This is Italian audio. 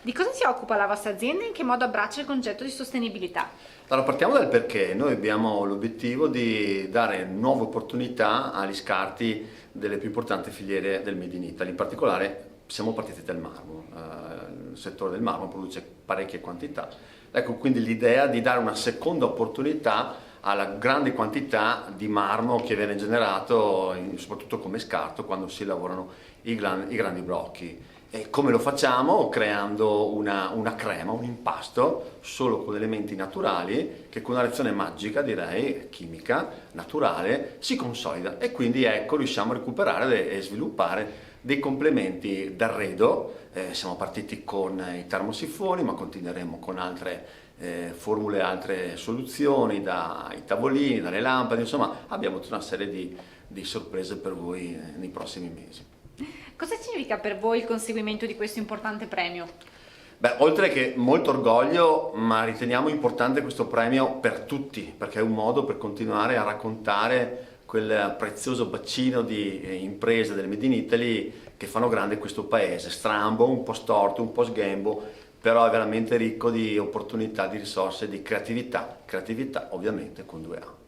Di cosa si occupa la vostra azienda e in che modo abbraccia il concetto di sostenibilità? Allora, partiamo dal perché. Noi abbiamo l'obiettivo di dare nuove opportunità agli scarti delle più importanti filiere del Made in Italy. In particolare siamo partiti dal marmo. Il settore del marmo produce parecchie quantità. Ecco, quindi l'idea di dare una seconda opportunità alla grande quantità di marmo che viene generato soprattutto come scarto quando si lavorano i grandi blocchi. E come lo facciamo? Creando una crema, un impasto solo con elementi naturali che con una reazione magica, direi, chimica, naturale, si consolida e quindi ecco riusciamo a recuperare e sviluppare dei complementi d'arredo. Siamo partiti con i termosifoni ma continueremo con altre formule, altre soluzioni, dai tavolini, dalle lampade, insomma abbiamo tutta una serie di sorprese per voi nei prossimi mesi. Cosa significa per voi il conseguimento di questo importante premio? Beh, oltre che molto orgoglio, ma riteniamo importante questo premio per tutti, perché è un modo per continuare a raccontare quel prezioso bacino di imprese del Made in Italy che fanno grande questo paese, strambo, un po' storto, un po' sghembo, però è veramente ricco di opportunità, di risorse, di creatività, creatività ovviamente con 2A.